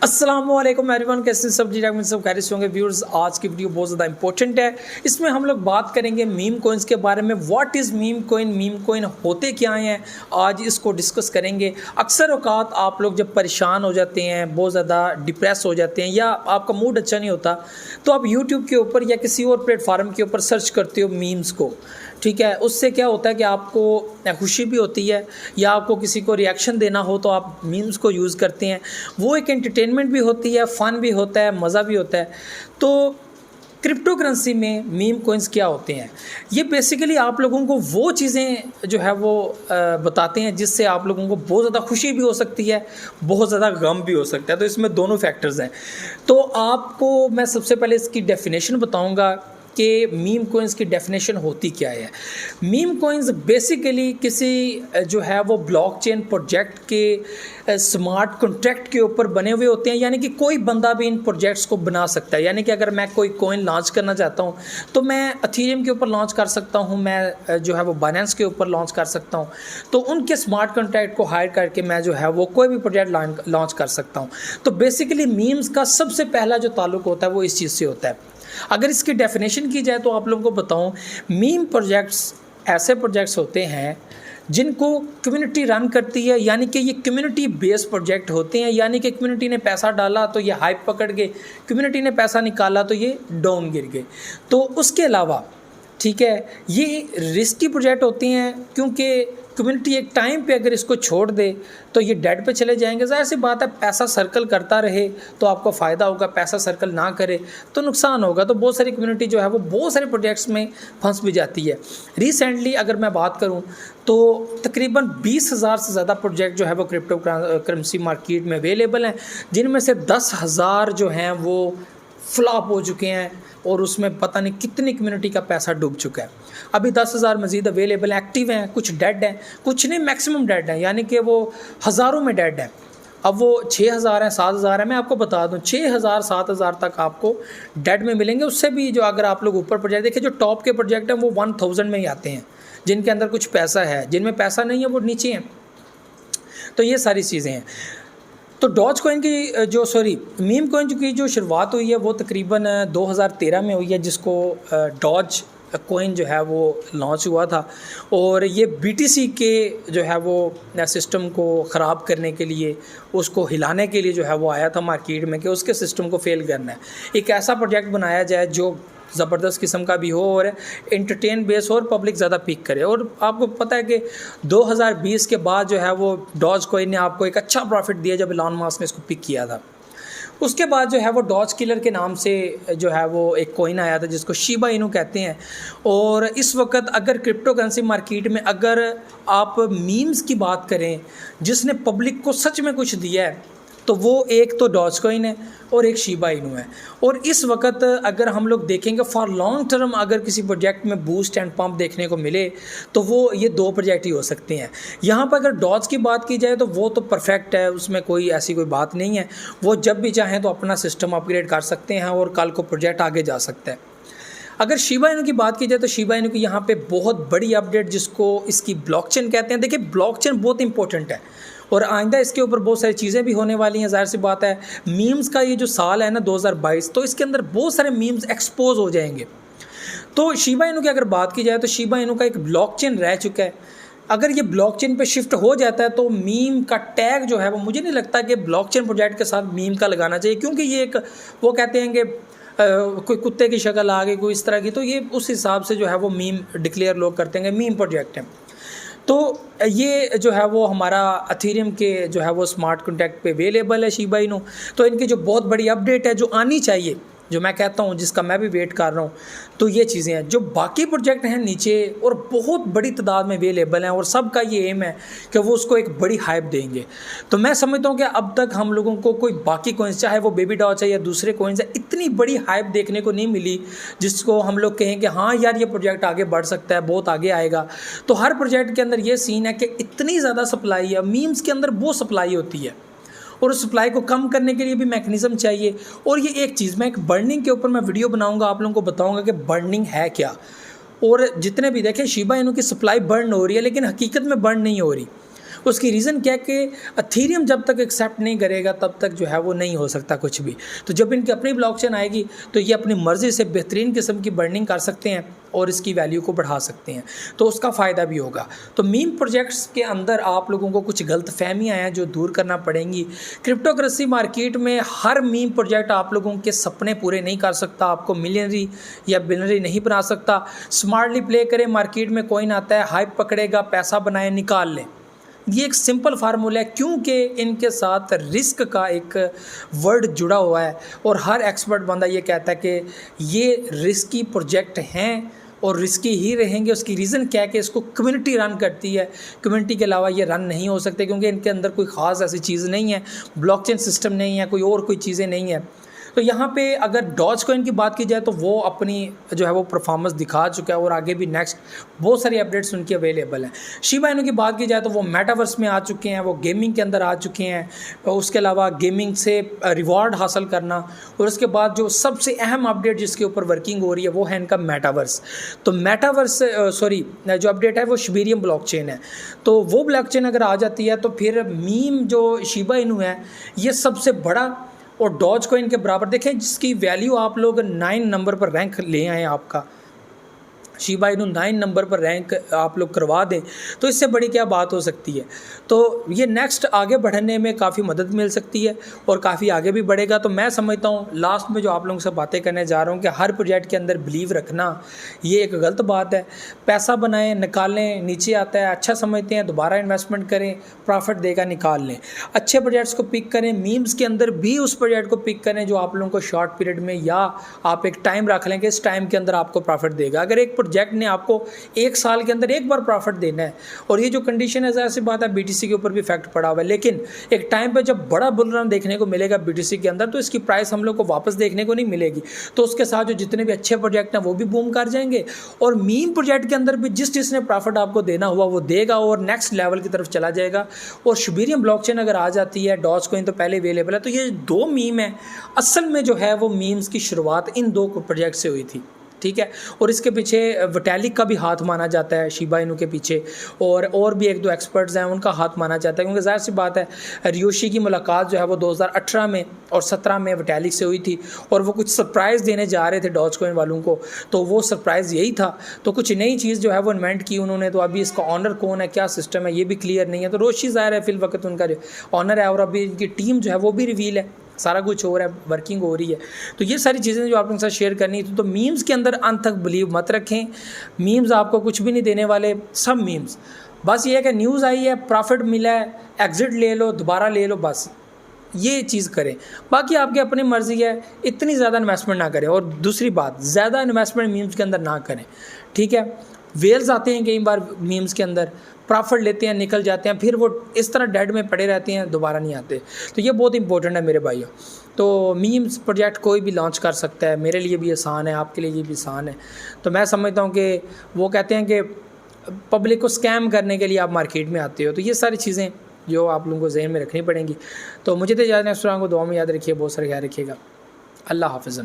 अस्सलामुअलैकुम एवरीवन, कैसे सब ठीक ठाक में सब खैरियत होंगे व्यूअर्स। आज की वीडियो बहुत ज़्यादा इंपॉर्टेंट है। इसमें हम लोग बात करेंगे मीम कॉइन्स के बारे में। व्हाट इज़ मीम कॉइन होते क्या हैं, आज इसको डिस्कस करेंगे। अक्सर औकात आप लोग जब परेशान हो जाते हैं, बहुत ज़्यादा डिप्रेस हो जाते हैं या आपका मूड अच्छा नहीं होता, तो आप यूट्यूब के ऊपर या किसी और प्लेटफार्म के ऊपर सर्च करते हो मीम्स को, ठीक है। उससे क्या होता है कि आपको खुशी भी होती है या आपको किसी को रिएक्शन देना हो तो आप मीम्स को यूज़ करते हैं। वो एक एंटरटेनमेंट भी होती है, फ़न भी होता है, मज़ा भी होता है। तो क्रिप्टो करेंसी में मीम कॉइन्स क्या होते हैं, ये बेसिकली आप लोगों को वो चीज़ें जो है वो बताते हैं जिससे आप लोगों को बहुत ज़्यादा खुशी भी हो सकती है, बहुत ज़्यादा गम भी हो सकता है। तो इसमें दोनों फैक्टर्स हैं। तो आपको मैं सबसे पहले इसकी डेफिनेशन बताऊंगा कि मीम कॉइन्स की डेफिनेशन होती क्या है। मीम कॉइन्स बेसिकली किसी जो है वो ब्लॉकचेन प्रोजेक्ट के स्मार्ट कॉन्ट्रैक्ट के ऊपर बने हुए होते हैं, यानी कि कोई बंदा भी इन प्रोजेक्ट्स को बना सकता है। यानी कि अगर मैं कोई कॉइन लॉन्च करना चाहता हूँ तो मैं एथेरियम के ऊपर लॉन्च कर सकता हूँ, मैं जो है वो बाइनेंस के ऊपर लॉन्च कर सकता हूँ। तो उनके स्मार्ट कॉन्ट्रैक्ट को हायर करके मैं जो है वो कोई भी प्रोजेक्ट लॉन्च कर सकता हूँ। तो बेसिकली मीम्स का सबसे पहला जो ताल्लुक होता है वो इस चीज़ से होता है। अगर इसकी डेफिनेशन की जाए तो आप लोगों को बताऊं, मीम प्रोजेक्ट्स ऐसे प्रोजेक्ट्स होते हैं जिनको कम्युनिटी रन करती है, यानी कि ये कम्युनिटी बेस्ड प्रोजेक्ट होते हैं। यानी कि कम्युनिटी ने पैसा डाला तो ये हाइप पकड़ गए, कम्युनिटी ने पैसा निकाला तो ये डाउन गिर गए। तो उसके अलावा ठीक है, ये रिस्की प्रोजेक्ट होते हैं क्योंकि कम्युनिटी एक टाइम पे अगर इसको छोड़ दे तो ये डेड पे चले जाएंगे। ज़ाहिर सी बात है, पैसा सर्कल करता रहे तो आपको फ़ायदा होगा, पैसा सर्कल ना करे तो नुकसान होगा। तो बहुत सारी कम्युनिटी जो है वो बहुत सारे प्रोजेक्ट्स में फंस भी जाती है। रिसेंटली अगर मैं बात करूं तो तकरीबन 20,000 से ज़्यादा प्रोजेक्ट जो है वो क्रिप्टो करेंसी मार्केट में अवेलेबल हैं, जिनमें से 10,000 जो हैं वो फ्लॉप हो चुके हैं और उसमें पता नहीं कितनी कम्युनिटी का पैसा डूब चुका है। अभी 10,000 मज़ीद अवेलेबल एक्टिव हैं, कुछ डेड हैं, कुछ नहीं मैक्सिमम डेड हैं, यानी कि वो हज़ारों में डेड हैं। अब वो 6,000 हैं, 7,000 हैं। मैं आपको बता दूं 6,000 7,000 तक आपको डेड में मिलेंगे। उससे भी जो अगर आप लोग ऊपर प्रोजेक्ट देखिए, जो टॉप के प्रोजेक्ट हैं वो 1,000 में ही आते हैं, जिनके अंदर कुछ पैसा है। जिनमें पैसा नहीं है वो नीचे हैं। तो ये सारी चीज़ें हैं। तो डॉज कॉइन की मीम कॉइन की जो शुरुआत हुई है वो तकरीबन 2013 में हुई है, जिसको डॉज कॉइन जो है वो लॉन्च हुआ था। और ये बीटीसी के जो है वो सिस्टम को ख़राब करने के लिए, उसको हिलाने के लिए जो है वो आया था मार्केट में कि उसके सिस्टम को फेल करना है। एक ऐसा प्रोजेक्ट बनाया जाए जो ज़बरदस्त किस्म का भी हो और एंटरटेन बेस और पब्लिक ज़्यादा पिक करे। और आपको पता है कि 2020 के बाद जो है वो डॉज कॉइन ने आपको एक अच्छा प्रॉफिट दिया जब एलन मस्क ने इसको पिक किया था। उसके बाद जो है वो डॉज किलर के नाम से जो है वो एक कॉइन आया था जिसको शिबा इनू कहते हैं। और इस वक्त अगर क्रिप्टो करेंसी मार्केट में अगर आप मीम्स की बात करें जिसने पब्लिक को सच में कुछ दिया है तो वो एक तो डॉज कॉइन है और एक शिबा इनू है। और इस वक्त अगर हम लोग देखेंगे फॉर लॉन्ग टर्म अगर किसी प्रोजेक्ट में बूस्ट एंड पंप देखने को मिले तो वो ये दो प्रोजेक्ट ही हो सकते हैं। यहाँ पर अगर डॉज की बात की जाए तो वो तो परफेक्ट है, उसमें कोई ऐसी कोई बात नहीं है। वो जब भी चाहें तो अपना सिस्टम अपग्रेड कर सकते हैं और कल को प्रोजेक्ट आगे जा सकता है। अगर शिबा इनू की बात की जाए तो शिबा इनू की यहाँ पे बहुत बड़ी अपडेट, जिसको इसकी ब्लॉकचेन कहते हैं। देखिए, ब्लॉकचेन बहुत इंपॉर्टेंट है और आइंदा इसके ऊपर बहुत सारी चीज़ें भी होने वाली हैं। ज़ाहिर सी बात है, मीम्स का ये जो साल है ना 2022, तो इसके अंदर बहुत सारे मीम्स एक्सपोज हो जाएंगे। तो शिबा इनू की अगर बात की जाए तो शिबा इनू का एक ब्लॉकचेन रह चुका है। अगर ये ब्लॉकचेन पे शिफ्ट हो जाता है तो मीम का टैग जो है वो मुझे नहीं लगता कि ब्लॉकचेन प्रोजेक्ट के साथ मीम का लगाना चाहिए, क्योंकि ये एक वो कहते हैं कि कोई कुत्ते की शक्ल आ गई, कोई इस तरह की, तो ये उस हिसाब से जो है वो मीम डिक्लेयर लोग करते हैं मीम प्रोजेक्ट है। तो ये जो है वो हमारा एथेरियम के जो है वो स्मार्ट कॉन्ट्रैक्ट पे अवेलेबल है शिबा इनू। तो इनकी जो बहुत बड़ी अपडेट है जो आनी चाहिए, जो मैं कहता हूँ, जिसका मैं भी वेट कर रहा हूँ, तो ये चीज़ें हैं। जो बाकी प्रोजेक्ट हैं नीचे और बहुत बड़ी तादाद में अवेलेबल हैं और सबका ये एम है कि वो उसको एक बड़ी हाइप देंगे। तो मैं समझता हूँ कि अब तक हम लोगों को कोई बाकी कॉइन्स, चाहे वो बेबी डॉज है या दूसरे कॉइन्स है, इतनी बड़ी हाइप देखने को नहीं मिली जिसको हम लोग कहें कि हाँ यार ये प्रोजेक्ट आगे बढ़ सकता है, बहुत आगे आएगा। तो हर प्रोजेक्ट के अंदर ये सीन है कि इतनी ज़्यादा सप्लाई है। मीम्स के अंदर वो सप्लाई होती है और उस सप्लाई को कम करने के लिए भी मैकेनिज़्म चाहिए। और ये एक चीज़, मैं एक बर्निंग के ऊपर मैं वीडियो बनाऊंगा, आप लोगों को बताऊंगा कि बर्निंग है क्या। और जितने भी देखें शिबा इनू की सप्लाई बर्न हो रही है, लेकिन हकीकत में बर्न नहीं हो रही। उसकी रीज़न क्या है कि एथेरियम जब तक एक्सेप्ट नहीं करेगा तब तक जो है वो नहीं हो सकता कुछ भी। तो जब इनकी अपनी ब्लॉकचेन आएगी तो ये अपनी मर्ज़ी से बेहतरीन किस्म की बर्निंग कर सकते हैं और इसकी वैल्यू को बढ़ा सकते हैं, तो उसका फ़ायदा भी होगा। तो मीम प्रोजेक्ट्स के अंदर आप लोगों को कुछ गलत फहमियाँ हैं जो दूर करना पड़ेंगी। क्रिप्टोकरेंसी मार्केट में हर मीम प्रोजेक्ट आप लोगों के सपने पूरे नहीं कर सकता, आपको मिलियनरी या बिलियनरी नहीं बना सकता। स्मार्टली प्ले करें, मार्केट में कॉइन आता है, हाइप पकड़ेगा, पैसा बनाए, निकाल लें। ये एक सिंपल फार्मूला है, क्योंकि इनके साथ रिस्क का एक वर्ड जुड़ा हुआ है और हर एक्सपर्ट बंदा ये कहता है कि ये रिस्की प्रोजेक्ट हैं और रिस्की ही रहेंगे। उसकी रीज़न क्या है कि इसको कम्युनिटी रन करती है, कम्युनिटी के अलावा ये रन नहीं हो सकते, क्योंकि इनके अंदर कोई ख़ास ऐसी चीज़ नहीं है, ब्लॉकचेन सिस्टम नहीं है, कोई चीज़ें नहीं है। तो यहाँ पे अगर डॉज कॉइन की बात की जाए तो वो अपनी जो है वो परफॉर्मेंस दिखा चुका है और आगे भी नेक्स्ट बहुत सारी अपडेट्स उनकी अवेलेबल हैं। शिबा इनू की बात की जाए तो वो मेटावर्स में आ चुके हैं, वो गेमिंग के अंदर आ चुके हैं, और उसके अलावा गेमिंग से रिवॉर्ड हासिल करना, और उसके बाद जो सबसे अहम अपडेट जिसके ऊपर वर्किंग हो रही है वो है इनका मेटावर्स। तो मेटावर्स जो अपडेट है वो शिबेरियम ब्लॉकचेन है। तो वो ब्लॉकचेन अगर आ जाती है तो फिर मीम जो शिबा इनू है ये सबसे बड़ा और डॉज कॉइन के बराबर, देखें जिसकी वैल्यू आप लोग 9 नंबर पर रैंक ले आए, आपका शिबा इनू 9 नंबर पर रैंक आप लोग करवा दें, तो इससे बड़ी क्या बात हो सकती है। तो ये नेक्स्ट आगे बढ़ने में काफ़ी मदद मिल सकती है और काफ़ी आगे भी बढ़ेगा। तो मैं समझता हूँ लास्ट में जो आप लोगों से बातें करने जा रहा हूँ कि हर प्रोजेक्ट के अंदर बिलीव रखना ये एक गलत बात है। पैसा बनाएं, निकालें, नीचे आता है, अच्छा समझते हैं दोबारा इन्वेस्टमेंट करें, प्रॉफिट देगा निकाल लें। अच्छे प्रोजेक्ट्स को पिक करें, मीम्स के अंदर भी उस प्रोजेक्ट को पिक करें जो आप लोगों को शॉर्ट पीरियड में, या आप एक टाइम रख लें कि इस टाइम के अंदर आपको प्रॉफिट देगा। अगर एक प्रोजेक्ट ने आपको 1 साल के अंदर एक बार प्रॉफिट देना है, और ये जो कंडीशन है ज़ाहिर सी बात है बीटीसी के ऊपर भी इफेक्ट पड़ा हुआ है, लेकिन एक टाइम पे जब बड़ा बुल रन देखने को मिलेगा बीटीसी के अंदर तो इसकी प्राइस हम लोग को वापस देखने को नहीं मिलेगी। तो उसके साथ जो जितने भी अच्छे प्रोजेक्ट हैं वो भी बूम कर जाएंगे, और मीम प्रोजेक्ट के अंदर भी जिसने प्रॉफिट आपको देना हुआ वो देगा और नेक्स्ट लेवल की तरफ चला जाएगा। और शिबेरियम ब्लॉकचेन अगर आ जाती है, डॉज कॉइन तो पहले अवेलेबल है, तो ये 2 मीम है असल में जो है वो मीम्स की शुरुआत इन 2 प्रोजेक्ट से हुई थी, ठीक है। और इसके पीछे विटैलिक का भी हाथ माना जाता है शिबा इनू के पीछे, और भी 1-2 एक्सपर्ट्स हैं उनका हाथ माना जाता है, क्योंकि ज़ाहिर सी बात है रियोशी की मुलाकात जो है वो 2018 में और 17 में विटैलिक से हुई थी, और वो कुछ सरप्राइज़ देने जा रहे थे डॉज कॉइन वालों को, तो वो सरप्राइज़ यही था। तो कुछ नई चीज़ जो है वो इन्वेंट की उन्होंने, तो अभी इसका ऑनर कौन है, क्या सिस्टम है, ये भी क्लियर नहीं है। तो रोशी ज़ाहिर है फिल वक्त उनका ऑनर है, और अभी इनकी टीम जो है वो भी रिवील है, सारा कुछ हो रहा है, वर्किंग हो रही है। तो ये सारी चीज़ें जो आप लोगों के साथ शेयर करनी थी। तो मीम्स के अंदर अंत तक बिलीव मत रखें, मीम्स आपको कुछ भी नहीं देने वाले, सब मीम्स बस ये है कि न्यूज़ आई है, प्रॉफिट मिला है, एग्जिट ले लो, दोबारा ले लो, बस ये चीज़ करें। बाकी आपकी अपनी मर्ज़ी है, इतनी ज़्यादा इन्वेस्टमेंट ना करें, और दूसरी बात ज़्यादा इन्वेस्टमेंट मीम्स के अंदर ना करें, ठीक है। वेल्स आते हैं कई बार मीम्स के अंदर, प्रॉफिट लेते हैं, निकल जाते हैं, फिर वो इस तरह डेड में पड़े रहते हैं, दोबारा नहीं आते। तो ये बहुत इंपॉर्टेंट है मेरे भाइयों। तो मीम्स प्रोजेक्ट कोई भी लॉन्च कर सकता है, मेरे लिए भी आसान है, आपके लिए भी आसान है। तो मैं समझता हूँ कि वो कहते हैं कि पब्लिक को स्कैम करने के लिए आप मार्केट में आते हो। तो ये सारी चीज़ें जो आप लोगों को जहन में रखनी पड़ेंगी। तो मुझे तो याद है, को दुआ में याद रखिए, बहुत सारे ख्याल रखिएगा। अल्लाह हाफ़िज़।